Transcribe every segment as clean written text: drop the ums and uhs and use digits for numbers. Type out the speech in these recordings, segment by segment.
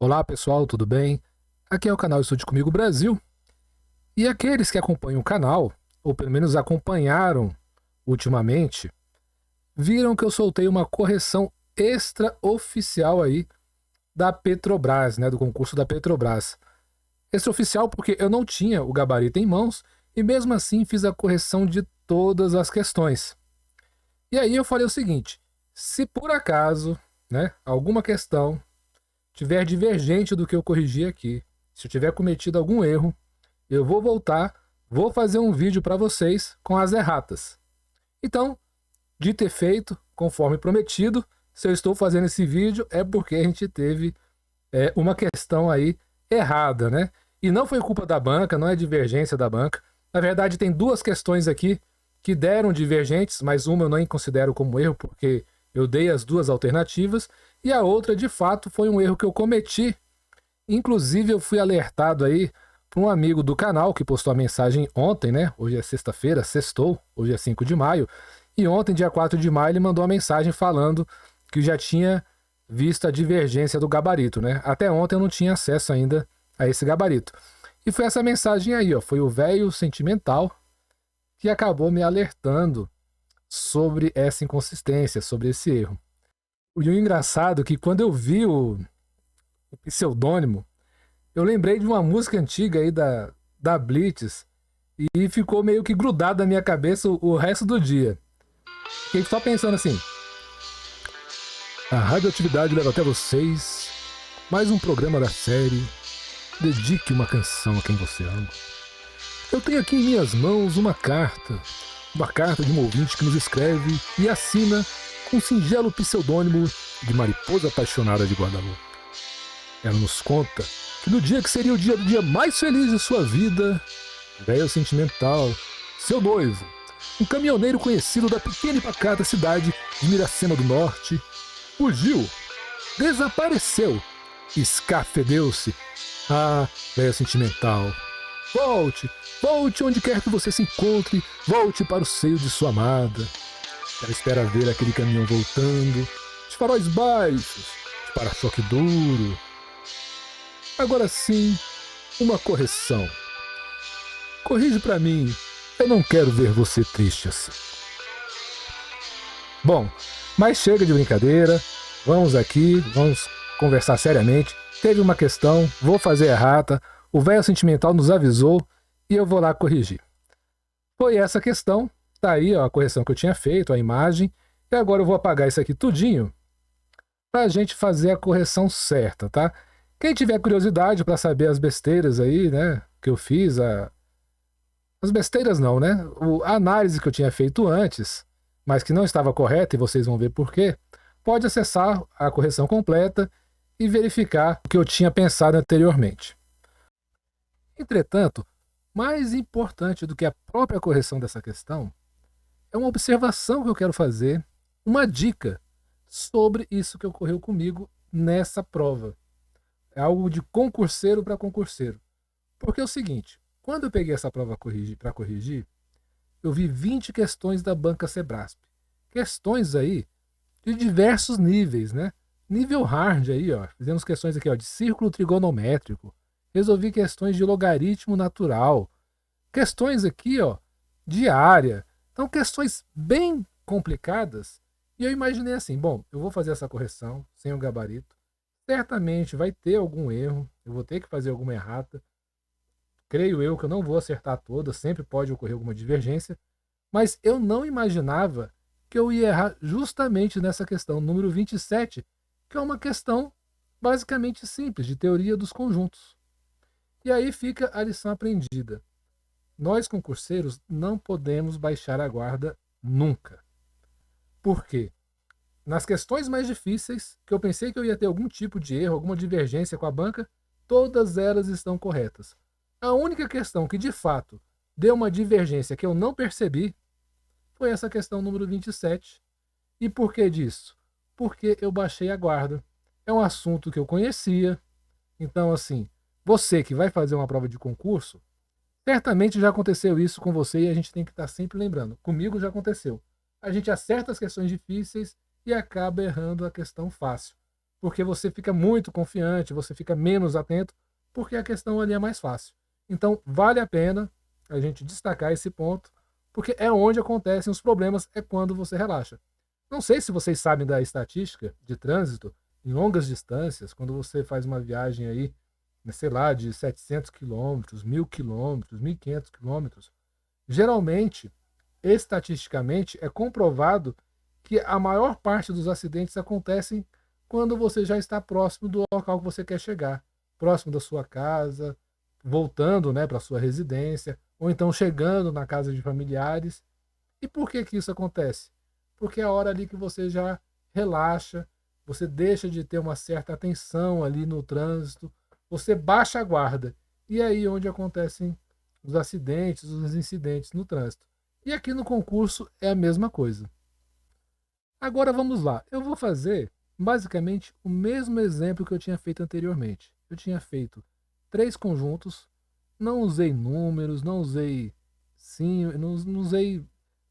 Olá pessoal, tudo bem? Aqui é o canal Estude Comigo Brasil. E aqueles que acompanham o canal, ou pelo menos acompanharam ultimamente, viram que eu soltei uma correção extraoficial aí da Petrobras, né, do concurso da Petrobras. Extraoficial porque eu não tinha o gabarito em mãos e mesmo assim fiz a correção de todas as questões. E aí eu falei o seguinte: se por acaso, né, alguma questão tiver divergente do que eu corrigi aqui, se eu tiver cometido algum erro, eu vou voltar, vou fazer um vídeo para vocês com as erratas. Então, dito e feito, conforme prometido, se eu estou fazendo esse vídeo é porque a gente teve uma questão aí errada, né? E não foi culpa da banca, não é divergência da banca. Na verdade, tem duas questões aqui que deram divergentes, mas uma eu não considero como erro, porque eu dei as duas alternativas, e a outra, de fato, foi um erro que eu cometi. Inclusive, eu fui alertado aí por um amigo do canal que postou a mensagem ontem, né? Hoje é sexta-feira, sextou, hoje é 5 de maio. E ontem, dia 4 de maio, ele mandou uma mensagem falando que já tinha visto a divergência do gabarito, né? Até ontem eu não tinha acesso ainda a esse gabarito. E foi essa mensagem aí, ó. Foi o velho sentimental que acabou me alertando sobre essa inconsistência, sobre esse erro. E o engraçado é que quando eu vi o pseudônimo, eu lembrei de uma música antiga aí da Blitz e ficou meio que grudado na minha cabeça o resto do dia. Fiquei só pensando assim: a radioatividade leva até vocês mais um programa da série Dedique uma canção a quem você ama. Eu tenho aqui em minhas mãos uma carta de um ouvinte que nos escreve e assina com um singelo pseudônimo de Mariposa Apaixonada de Guadalupe. Ela nos conta que no dia que seria o dia mais feliz de sua vida, velho sentimental, seu noivo, um caminhoneiro conhecido da pequena e pacata cidade de Miracema do Norte, fugiu, desapareceu, escafedeu-se. Ah, velho sentimental, volte, volte onde quer que você se encontre, volte para o seio de sua amada. Ela espera ver aquele caminhão voltando, de faróis baixos, de para-choque duro. Agora sim, uma correção. Corrige pra mim, eu não quero ver você triste assim. Bom, mas chega de brincadeira, vamos conversar seriamente. Teve uma questão, vou fazer errata, o velho sentimental nos avisou e eu vou lá corrigir. Foi essa questão, tá aí ó, a correção que eu tinha feito, a imagem, e agora eu vou apagar isso aqui tudinho pra gente fazer a correção certa, tá? Quem tiver curiosidade para saber as besteiras aí, né, que eu fiz, as besteiras não, né, a análise que eu tinha feito antes, mas que não estava correta, e vocês vão ver por quê, pode acessar a correção completa e verificar o que eu tinha pensado anteriormente. Entretanto, mais importante do que a própria correção dessa questão é uma observação que eu quero fazer, uma dica sobre isso que ocorreu comigo nessa prova. É algo de concurseiro para concurseiro. Porque é o seguinte, quando eu peguei essa prova para corrigir, eu vi 20 questões da banca Sebrasp. Questões aí de diversos níveis, né? Nível hard aí, ó. Fizemos questões aqui, ó, de círculo trigonométrico. Resolvi questões de logaritmo natural. Questões aqui, ó, de área. Então, questões bem complicadas. E eu imaginei assim, bom, eu vou fazer essa correção sem o gabarito. Certamente vai ter algum erro, eu vou ter que fazer alguma errata. Creio eu que eu não vou acertar todas, sempre pode ocorrer alguma divergência, mas eu não imaginava que eu ia errar justamente nessa questão, número 27, que é uma questão basicamente simples, de teoria dos conjuntos. E aí fica a lição aprendida. Nós, concurseiros, não podemos baixar a guarda nunca. Por quê? Nas questões mais difíceis, que eu pensei que eu ia ter algum tipo de erro, alguma divergência com a banca, todas elas estão corretas. A única questão que de fato deu uma divergência que eu não percebi foi essa questão número 27. E por que disso? Porque eu baixei a guarda. É um assunto que eu conhecia. Então, assim, você que vai fazer uma prova de concurso, certamente já aconteceu isso com você e a gente tem que estar sempre lembrando. Comigo já aconteceu. A gente acerta as questões difíceis e acaba errando a questão fácil. porque você fica muito confiante, você fica menos atento, porque a questão ali é mais fácil. Então, vale a pena a gente destacar esse ponto, porque é onde acontecem os problemas, é quando você relaxa. Não sei se vocês sabem da estatística de trânsito em longas distâncias, quando você faz uma viagem aí, sei lá, de 700 quilômetros, 1.000 quilômetros, 1.500 quilômetros, geralmente, estatisticamente, é comprovado que a maior parte dos acidentes acontecem quando você já está próximo do local que você quer chegar, próximo da sua casa, voltando, né, para sua residência, ou então chegando na casa de familiares. E por que que isso acontece? Porque é a hora ali que você já relaxa, você deixa de ter uma certa atenção ali no trânsito, você baixa a guarda. E é aí onde acontecem os acidentes, os incidentes no trânsito. E aqui no concurso é a mesma coisa. Agora vamos lá. Eu vou fazer basicamente o mesmo exemplo que eu tinha feito anteriormente. Eu tinha feito 3 conjuntos, não usei números, não usei sim, não usei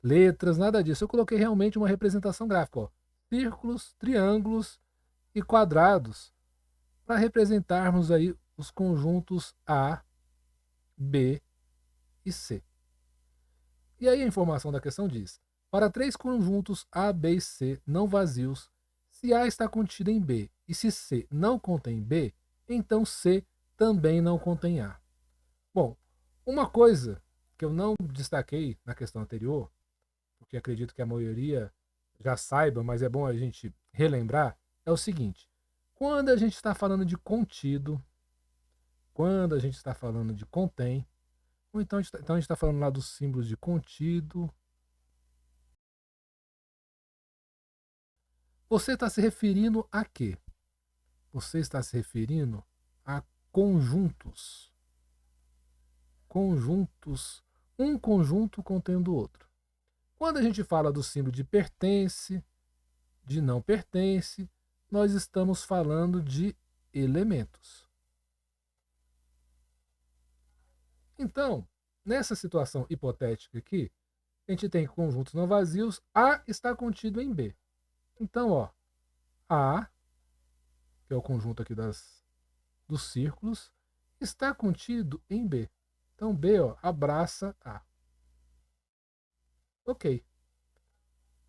letras, nada disso. Eu coloquei realmente uma representação gráfica, ó. Círculos, triângulos e quadrados para representarmos aí os conjuntos A, B e C. E aí a informação da questão diz: para 3 conjuntos A, B e C não vazios, se A está contido em B e se C não contém B, então C também não contém A. Bom, uma coisa que eu não destaquei na questão anterior, porque acredito que a maioria já saiba, mas é bom a gente relembrar, é o seguinte: quando a gente está falando de contido, quando a gente está falando de contém, ou então a gente está falando lá dos símbolos de contido, você está se referindo a quê? Você está se referindo a conjuntos. Conjuntos, um conjunto contendo o outro. Quando a gente fala do símbolo de pertence, de não pertence, nós estamos falando de elementos. Então, nessa situação hipotética aqui, a gente tem conjuntos não vazios, A está contido em B. Então, ó, A, que é o conjunto aqui dos círculos, está contido em B. Então, B, ó, abraça A. Ok,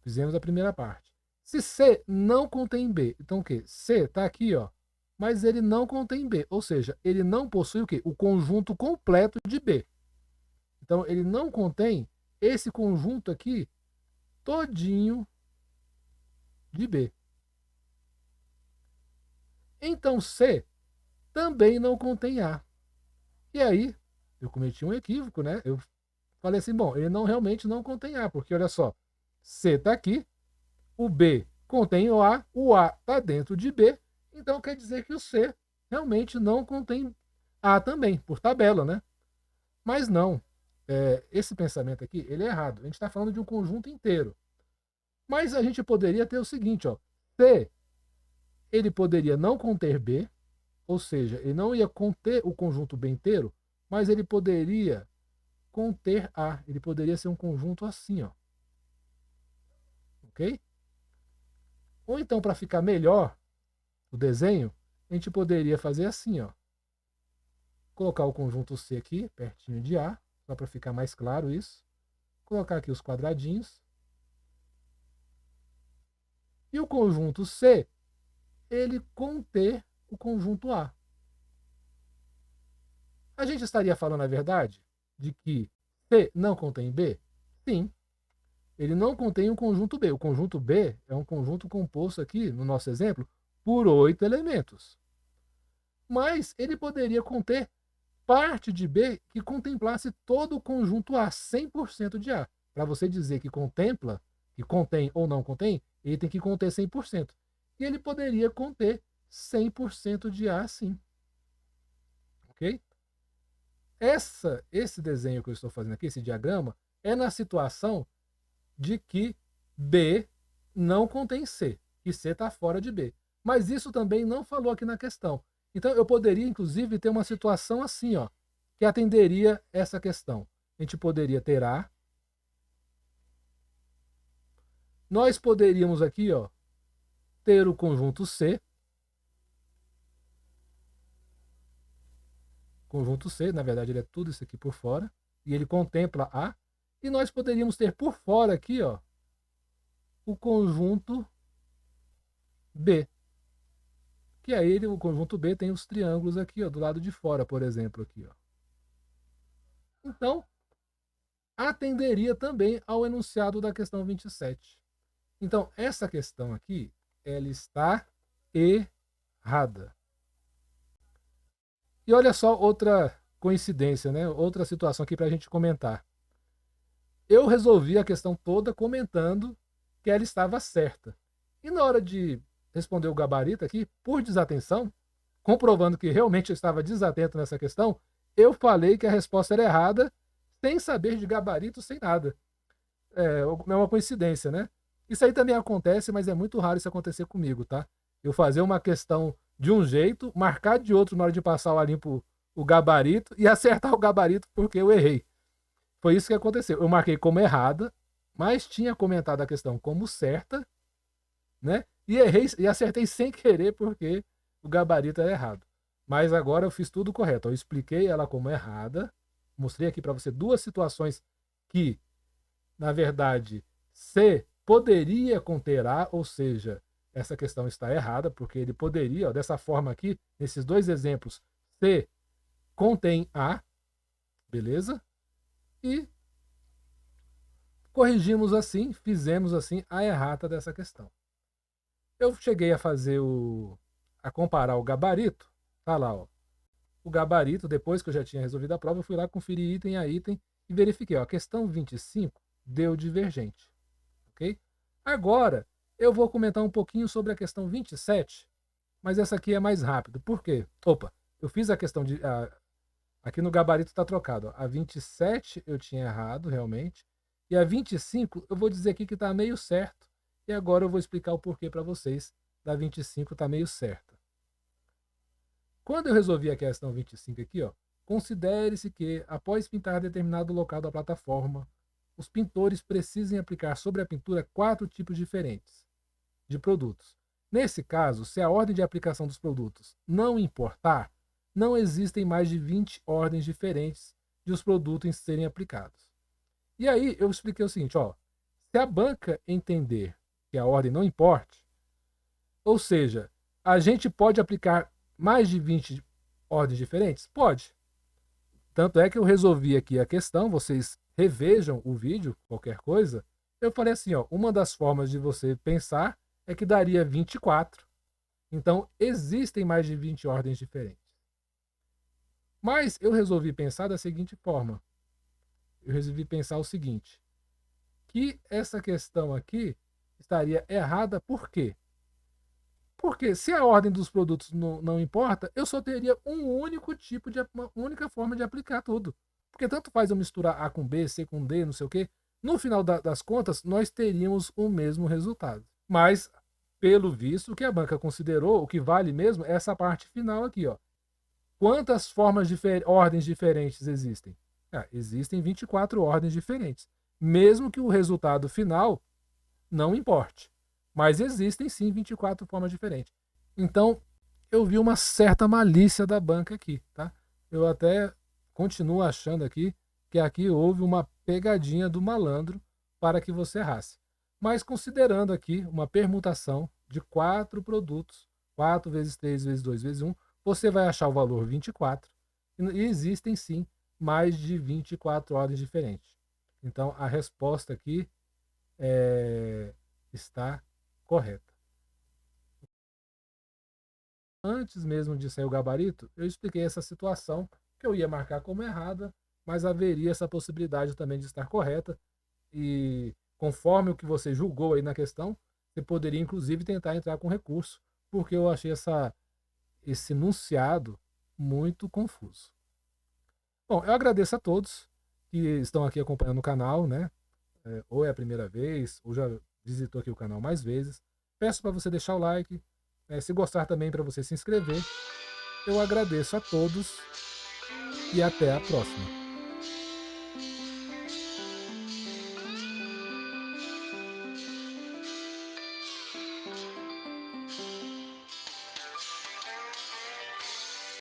fizemos a primeira parte. Se C não contém B, então o quê? C está aqui, ó, mas ele não contém B, ou seja, ele não possui o quê? O conjunto completo de B. Então, ele não contém esse conjunto aqui todinho de B. Então, C também não contém A. E aí, eu cometi um equívoco, né? Eu falei assim, bom, ele não realmente não contém A, porque olha só, C está aqui, o B contém o A está dentro de B, então quer dizer que o C realmente não contém A também, por tabela, né? Mas não, esse pensamento aqui, ele é errado. A gente está falando de um conjunto inteiro. Mas a gente poderia ter o seguinte, ó, C, ele poderia não conter B, ou seja, ele não ia conter o conjunto B inteiro, mas ele poderia conter A. Ele poderia ser um conjunto assim, ó. Ok? Ou então, para ficar melhor o desenho, a gente poderia fazer assim, ó. Colocar o conjunto C aqui, pertinho de A, só para ficar mais claro isso. Colocar aqui os quadradinhos. E o conjunto C, ele conter o conjunto A. A gente estaria falando a verdade de que C não contém B? Sim, ele não contém o conjunto B. O conjunto B é um conjunto composto aqui, no nosso exemplo, por 8 elementos. Mas ele poderia conter parte de B que contemplasse todo o conjunto A, 100% de A. Para você dizer que contempla, que contém ou não contém, ele tem que conter 100%. E ele poderia conter 100% de A, sim. Ok? Esse desenho que eu estou fazendo aqui, esse diagrama, é na situação de que B não contém C, que C está fora de B. Mas isso também não falou aqui na questão. Então eu poderia, inclusive, ter uma situação assim, ó, que atenderia essa questão. A gente poderia ter A. Nós poderíamos aqui, ó, ter o conjunto C. conjunto C, na verdade ele é tudo isso aqui por fora, e ele contempla A, e nós poderíamos ter por fora aqui, ó, o conjunto B, que aí o conjunto B tem os triângulos aqui, ó, do lado de fora, por exemplo, aqui, ó. Então, atenderia também ao enunciado da questão 27. Então, essa questão aqui, ela está errada. E olha só outra coincidência, né? Outra situação aqui para a gente comentar. Eu resolvi a questão toda comentando que ela estava certa. E na hora de responder o gabarito aqui, por desatenção, comprovando que realmente eu estava desatento nessa questão, eu falei que a resposta era errada, sem saber de gabarito, sem nada. É uma coincidência, né? Isso aí também acontece, mas é muito raro isso acontecer comigo, tá? Eu fazer uma questão de um jeito, marcar de outro na hora de passar o limpo o gabarito e acertar o gabarito porque eu errei. Foi isso que aconteceu. Eu marquei como errada, mas tinha comentado a questão como certa, né? E errei e acertei sem querer porque o gabarito era errado. Mas agora eu fiz tudo correto. Eu expliquei ela como errada, mostrei aqui para você duas situações que, na verdade, C poderia conter A, ou seja, essa questão está errada, porque ele poderia, ó, dessa forma aqui, nesses dois exemplos, C contém A, beleza? E corrigimos assim, fizemos assim a errata dessa questão. Eu cheguei a fazer a comparar o gabarito, tá lá, ó. O gabarito, depois que eu já tinha resolvido a prova, eu fui lá conferir item a item e verifiquei, ó, a questão 25 deu divergente, ok? Agora, eu vou comentar um pouquinho sobre a questão 27, mas essa aqui é mais rápido. Por quê? Opa, eu fiz a questão de... aqui no gabarito está trocado, ó. A 27 eu tinha errado, realmente, e a 25 eu vou dizer aqui que está meio certo, e agora eu vou explicar o porquê para vocês da 25 está meio certa. Quando eu resolvi a questão 25 aqui, ó, considere-se que, após pintar determinado local da plataforma, os pintores precisem aplicar sobre a pintura 4 tipos diferentes de produtos. Nesse caso, se a ordem de aplicação dos produtos não importar, não existem mais de 20 ordens diferentes de os produtos serem aplicados. E aí eu expliquei o seguinte, ó, se a banca entender que a ordem não importe, ou seja, a gente pode aplicar mais de 20 ordens diferentes? Pode. Tanto é que eu resolvi aqui a questão, vocês revejam o vídeo, qualquer coisa. Eu falei assim, ó, uma das formas de você pensar é que daria 24. Então, existem mais de 20 ordens diferentes. Mas eu resolvi pensar da seguinte forma. Eu resolvi pensar o seguinte, que essa questão aqui estaria errada por quê? Porque se a ordem dos produtos não importa, eu só teria um único tipo de uma única forma de aplicar tudo. Porque tanto faz eu misturar A com B, C com D, não sei o quê. No final das contas, nós teríamos o mesmo resultado. Mas, pelo visto, o que a banca considerou, o que vale mesmo é essa parte final aqui, ó. Quantas ordens diferentes existem? Existem 24 ordens diferentes. Mesmo que o resultado final não importe. Mas existem sim 24 formas diferentes. Então, eu vi uma certa malícia da banca aqui, tá? Eu até continuo achando aqui que aqui houve uma pegadinha do malandro para que você errasse. Mas considerando aqui uma permutação de 4 produtos, 4 vezes 3 vezes 2 vezes 1, você vai achar o valor 24. E existem sim mais de 24 ordens diferentes. Então, a resposta aqui está correta. Antes mesmo de sair o gabarito, eu expliquei essa situação que eu ia marcar como errada, mas haveria essa possibilidade também de estar correta. E conforme o que você julgou aí na questão, você poderia inclusive tentar entrar com recurso, porque eu achei esse enunciado muito confuso. Bom, eu agradeço a todos que estão aqui acompanhando o canal, né? Ou é a primeira vez, ou já visitou aqui o canal mais vezes. Peço para você deixar o like, se gostar também para você se inscrever. Eu agradeço a todos e até a próxima.